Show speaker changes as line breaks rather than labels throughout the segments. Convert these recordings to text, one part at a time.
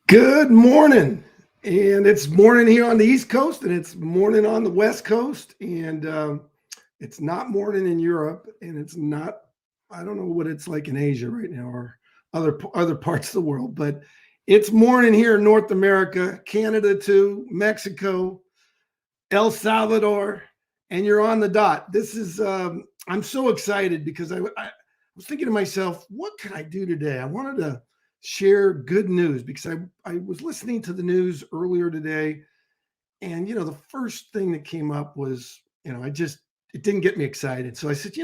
Good morning. And it's morning here on the East Coast, and it's morning on the West Coast. And it's not morning in Europe, and it's not, I don't know what it's like in Asia right now or other parts of the world, but it's morning here in North America, Canada too, Mexico, El Salvador, and you're on the dot. I'm so excited because I was thinking to myself, what can I do today? I wanted to share good news because I was listening to the news earlier today. And, the first thing that came up was, it didn't get me excited. So I said,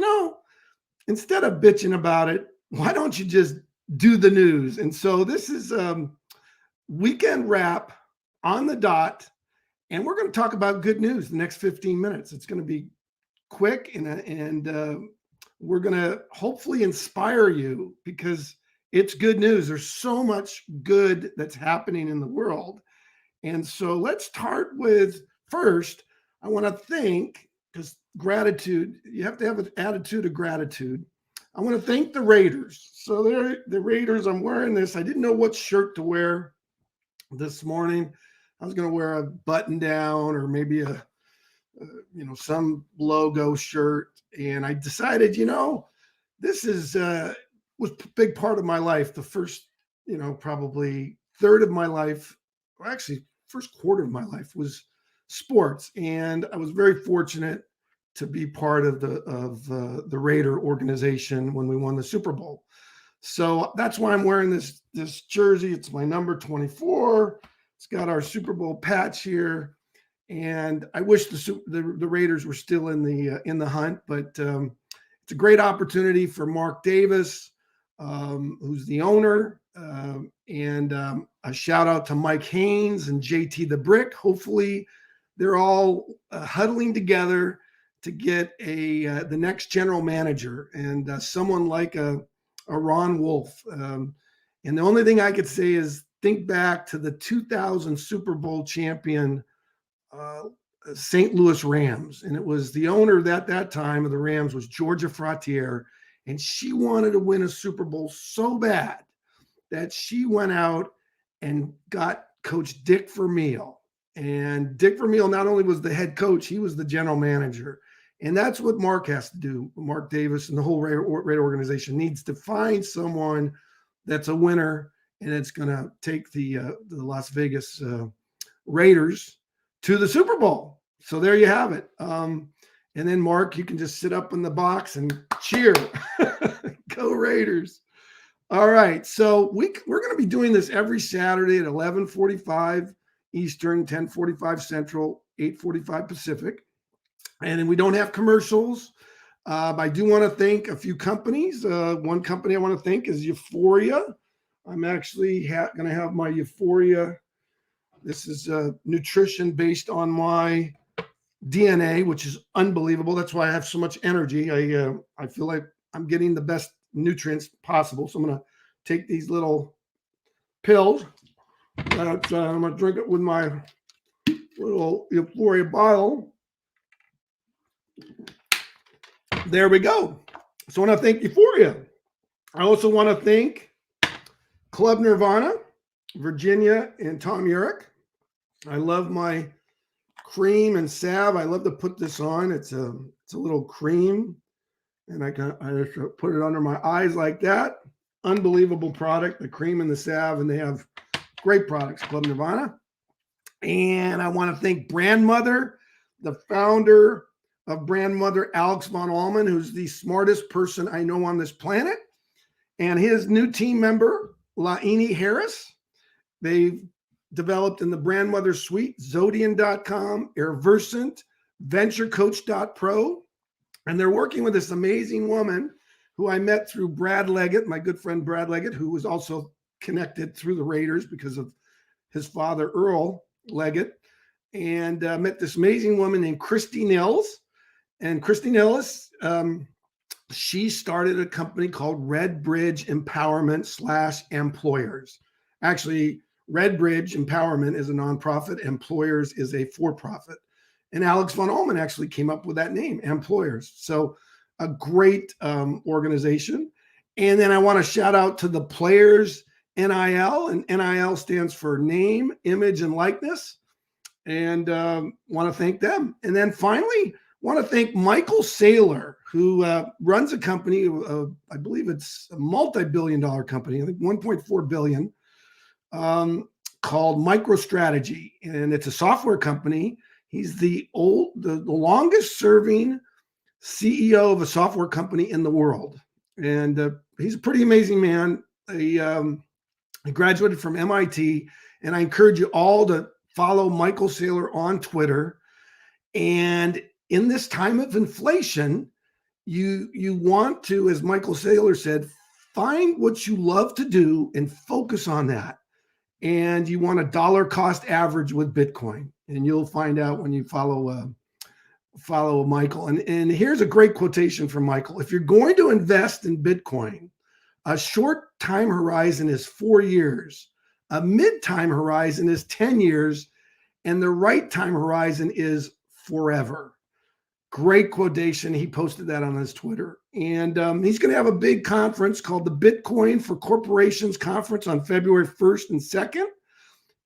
instead of bitching about it, why don't you just do the news? And so this is weekend wrap on the dot. And we're going to talk about good news the next 15 minutes. It's going to be quick and we're going to hopefully inspire you because it's good news. There's so much good that's happening in the world. And so let's start with first, I want to thank, because gratitude, you have to have an attitude of gratitude. I want to thank the Raiders. So they're the Raiders. I'm wearing this. I didn't know what shirt to wear this morning. I was going to wear a button down or maybe some logo shirt. And I decided, this was a big part of my life. The first, probably third of my life, or actually first quarter of my life was sports. And I was very fortunate to be part of the Raider organization when we won the Super Bowl. So that's why I'm wearing this jersey. It's my number 24. It's got our Super Bowl patch here. And I wish the Raiders were still in the hunt, but it's a great opportunity for Mark Davis, who's the owner, and a shout out to Mike Haynes and JT the Brick. Hopefully, they're all huddling together to get the next general manager and someone like a Ron Wolf. And the only thing I could say is think back to the 2000 Super Bowl champion St. Louis Rams. And it was the owner at that time of the Rams was Georgia Frontier. And she wanted to win a Super Bowl so bad that she went out and got Coach Dick Vermeil. And Dick Vermeil not only was the head coach, he was the general manager. And that's what Mark has to do. Mark Davis and the whole Raider organization needs to find someone that's a winner and it's going to take the Las Vegas Raiders to the Super Bowl. So there you have it. And then Mark, you can just sit up in the box and cheer. Go Raiders. All right. So we're going to be doing this every Saturday at 11:45 Eastern, 10:45 Central, 8:45 Pacific. And then we don't have commercials. I do want to thank a few companies. One company I want to thank is Euphoria. I'm actually going to have my Euphoria. This is nutrition based on my DNA, which is unbelievable. That's why I have so much energy. I feel like I'm getting the best nutrients possible. So I'm going to take these little pills. I'm going to drink it with my little Euphoria bottle. There we go. So I want to thank Euphoria. I also want to thank Club Nirvana, Virginia, and Tom Urich. I love my cream and salve. I love to put this on. It's a little cream, and I just put it under my eyes like that. Unbelievable product, the cream and the salve, and they have great products, Club Nirvana. And I want to thank Brand Mother, the founder of Brand Mother, Alex Von Allman, who's the smartest person I know on this planet, and his new team member, Laini Harris. They've developed in the Brand Mother Suite, Zodian.com, Airversant, VentureCoach.pro. And they're working with this amazing woman who I met through Brad Leggett, my good friend Brad Leggett, who was also connected through the Raiders because of his father, Earl Leggett. And met this amazing woman named Christy Nils. And Christy Nils, she started a company called Red Bridge Empowerment / Employers. Actually, Red Bridge Empowerment is a nonprofit. Employers is a for-profit. And Alex Von Allman actually came up with that name, Employers. So a great organization. And then I want to shout out to the players NIL, and NIL stands for name, image, and likeness. And want to thank them. And then finally, want to thank Michael Saylor, who runs a company. I believe it's a multi-billion-dollar company. I think 1.4 billion, called MicroStrategy, and it's a software company. He's the longest-serving CEO of a software company in the world, and he's a pretty amazing man. He graduated from MIT, and I encourage you all to follow Michael Saylor on Twitter. And in this time of inflation, you want to, as Michael Saylor said, find what you love to do and focus on that. And you want a dollar cost average with Bitcoin, and you'll find out when you follow Michael. And here's a great quotation from Michael: if you're going to invest in Bitcoin, a short time horizon is 4 years, a mid time horizon is 10 years, and the right time horizon is forever. Great quotation. He posted that on his Twitter. And he's going to have a big conference called the Bitcoin for Corporations Conference on February 1st and 2nd.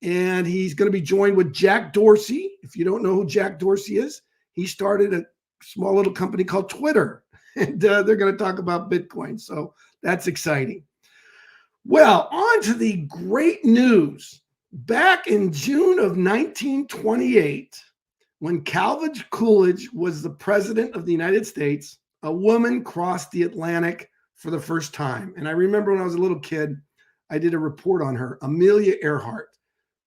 And he's going to be joined with Jack Dorsey. If you don't know who Jack Dorsey is, he started a small little company called Twitter. And they're going to talk about Bitcoin. So that's exciting. Well, on to the great news. Back in June of 1928, when Calvin Coolidge was the president of the United States, a woman crossed the Atlantic for the first time. And I remember when I was a little kid, I did a report on her, Amelia Earhart.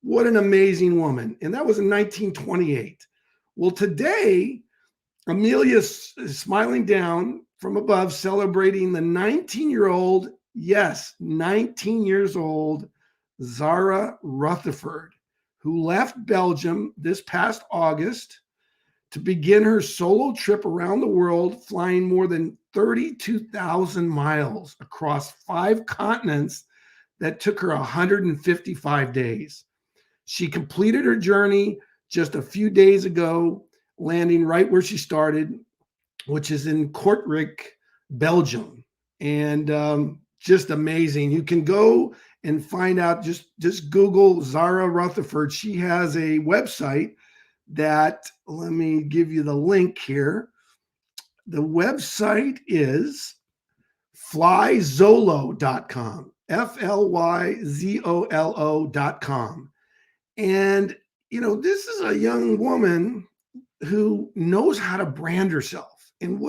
What an amazing woman. And that was in 1928. Well, today, Amelia is smiling down from above, celebrating the 19-year-old, yes, 19 years old, Zara Rutherford, who left Belgium this past August to begin her solo trip around the world, flying more than 32,000 miles across 5 continents that took her 155 days. She completed her journey just a few days ago, landing right where she started, which is in Kortrijk, Belgium. And just amazing. You can go and find out, just Google Zara Rutherford. She has a website that, let me give you the link here. The website is flyzolo.com, FLYZOLO.com. And, this is a young woman who knows how to brand herself. And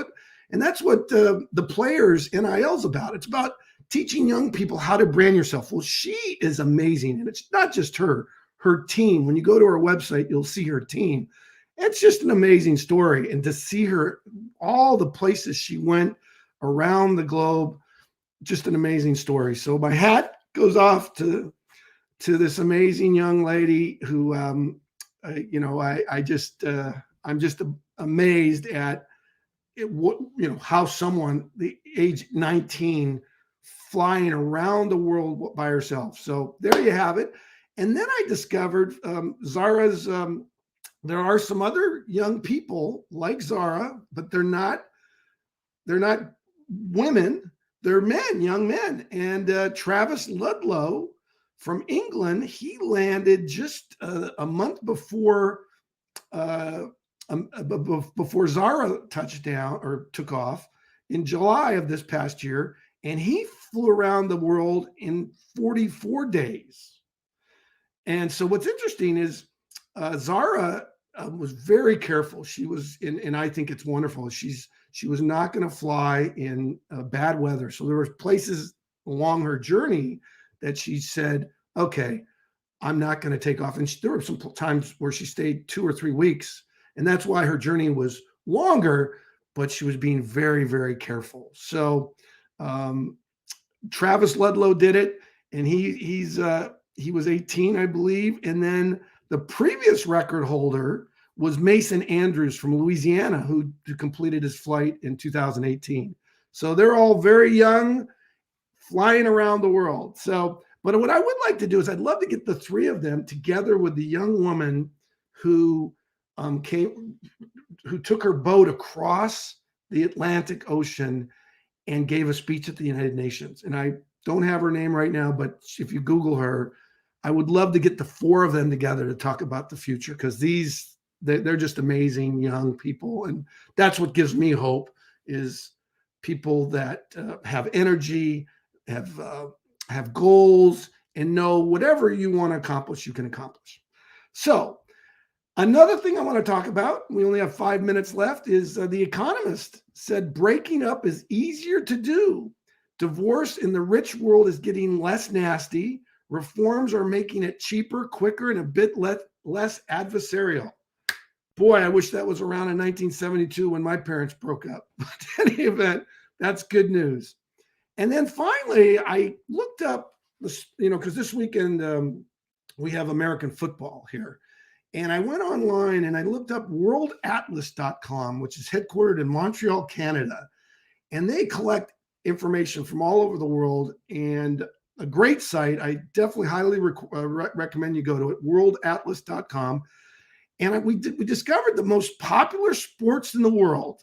that's what the Players NIL is about. It's about teaching young people how to brand yourself. Well, she is amazing. And it's not just her team. When you go to her website, you'll see her team. It's just an amazing story. And to see her, all the places she went around the globe, just an amazing story. So my hat goes off to this amazing young lady who, I'm just amazed at how someone the age 19 flying around the world by herself. So there you have it. And then I discovered Zara's. There are some other young people like Zara, but they're not women. They're men, young men. And Travis Ludlow from England, he landed just a month before Zara touched down or took off in July of this past year, and he flew around the world in 44 days. And so what's interesting is Zara was very careful. She was, and I think it's wonderful. She was not going to fly in bad weather. So there were places along her journey that she said, okay, I'm not going to take off. And there were some times where she stayed 2 or 3 weeks. And that's why her journey was longer, but she was being very, very careful. So Travis Ludlow did it, and he was 18, I believe. And then the previous record holder was Mason Andrews from Louisiana, who completed his flight in 2018. So they're all very young, flying around the world. So, but what I would like to do is I'd love to get the 3 of them together with the young woman who took her boat across the Atlantic Ocean and gave a speech at the United Nations. And Don't have her name right now, but if you Google her, I would love to get the four of them together to talk about the future, because they're just amazing young people, and that's what gives me hope, is people that have energy, have goals, and know whatever you want to accomplish, you can accomplish. So another thing I want to talk about, we only have 5 minutes left, is The Economist said breaking up is easier to do. Divorce in the rich world is getting less nasty. Reforms are making it cheaper, quicker, and a bit less adversarial. Boy, I wish that was around in 1972 when my parents broke up. But in any event, that's good news. And then finally, I looked up, because this weekend we have American football here. And I went online and I looked up worldatlas.com, which is headquartered in Montreal, Canada. And they collect information from all over the world, and a great site. I definitely highly recommend you go to it, worldatlas.com. And we discovered the most popular sports in the world.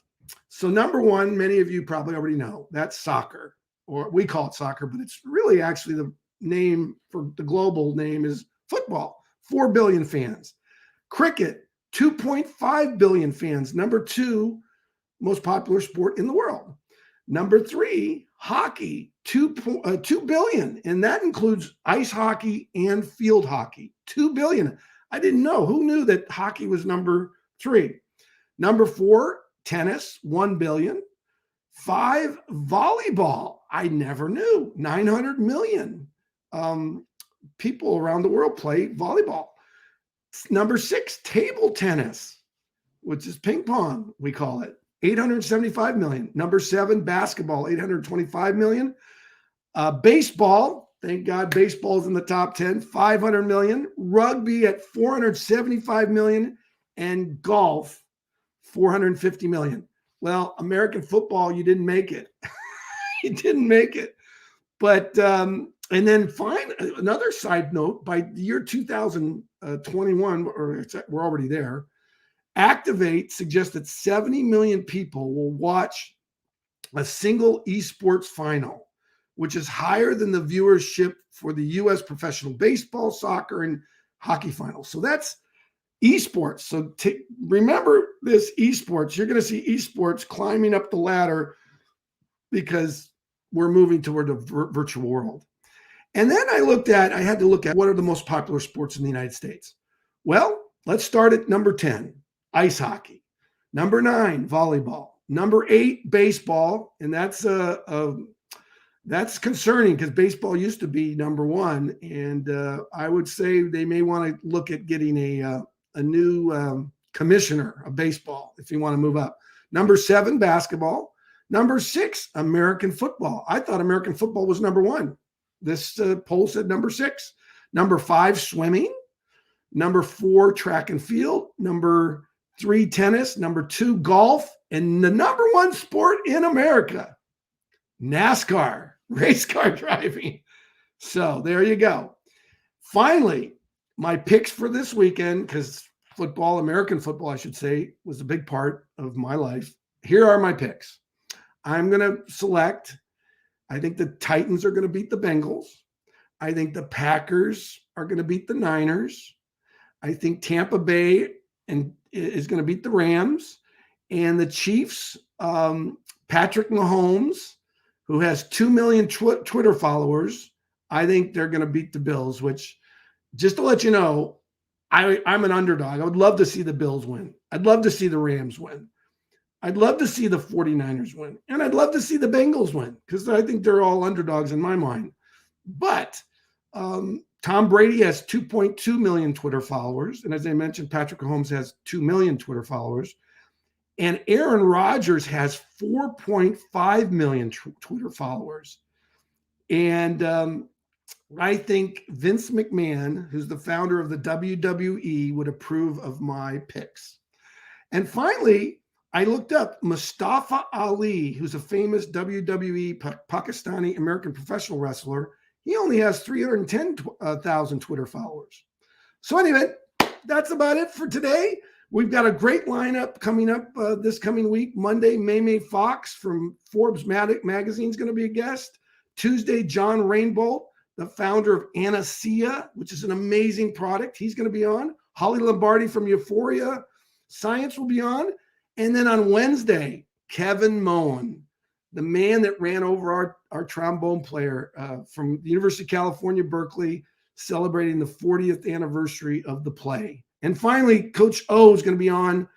So number one, many of you probably already know, that's soccer, or we call it soccer, but it's really actually the name for the global name is football, 4 billion fans. Cricket, 2.5 billion fans, number two most popular sport in the world. Number three, hockey, 2 billion, and that includes ice hockey and field hockey, 2 billion. I didn't know. Who knew that hockey was number three? Number four, tennis, 1 billion. 5, volleyball. I never knew. 900 million people around the world play volleyball. Number 6, table tennis, which is ping pong, we call it. 875 million. Number 7, basketball, 825 million. Baseball, thank God baseball's in the top 10, 500 million. Rugby at 475 million. And golf, 450 million. Well, American football, you didn't make it. You didn't make it. But, and then another side note, by the year 2021, or we're already there, Activate suggests that 70 million people will watch a single esports final, which is higher than the viewership for the U.S. professional baseball, soccer, and hockey finals. So that's esports. So remember this esports. You're going to see esports climbing up the ladder because we're moving toward a virtual world. And then I had to look at what are the most popular sports in the United States. Well, let's start at number 10, ice hockey. Number 9, volleyball. Number 8, baseball. And that's concerning because baseball used to be number 1. And I would say they may want to look at getting a new commissioner of baseball if you want to move up. Number 7, basketball. Number 6, American football. I thought American football was number 1. This poll said number 6. Number 5, swimming. Number 4, track and field. Number 3, tennis. Number 2, golf. And the number 1 sport in America, NASCAR, race car driving. So there you go. Finally, my picks for this weekend, because football, American football, I should say, was a big part of my life. Here are my picks. I'm going to select, I think the Titans are going to beat the Bengals. I think the Packers are going to beat the Niners. I think Tampa Bay is going to beat the Rams. And the Chiefs, Patrick Mahomes, who has 2 million Twitter followers, I think they're going to beat the Bills, which, just to let you know, I'm an underdog. I would love to see the Bills win. I'd love to see the Rams win. I'd love to see the 49ers win. And I'd love to see the Bengals win because I think they're all underdogs in my mind. But Tom Brady has 2.2 million Twitter followers. And as I mentioned, Patrick Mahomes has 2 million Twitter followers. And Aaron Rodgers has 4.5 million Twitter followers. And I think Vince McMahon, who's the founder of the WWE, would approve of my picks. And finally, I looked up Mustafa Ali, who's a famous WWE Pakistani American professional wrestler. He only has 310,000 Twitter followers. So anyway, that's about it for today. We've got a great lineup coming up this coming week. Monday, May Fox from Forbes magazine is going to be a guest. Tuesday, John Rainbolt, the founder of Anacia, which is an amazing product. He's going to be on. Holly Lombardi from Euphoria Science will be on. And then on Wednesday, Kevin Moen, the man that ran over our trombone player from the University of California, Berkeley, celebrating the 40th anniversary of the play. And finally, Coach O is going to be on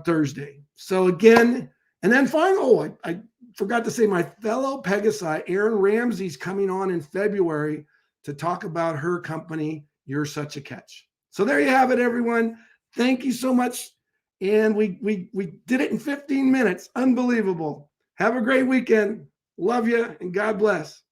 Thursday. So again, and then finally, I forgot to say, my fellow Pegasi, Erin Ramsey's coming on in February to talk about her company, You're Such a Catch. So there you have it, everyone. Thank you so much. And we did it in 15 minutes. Unbelievable. Have a great weekend. Love you and God bless.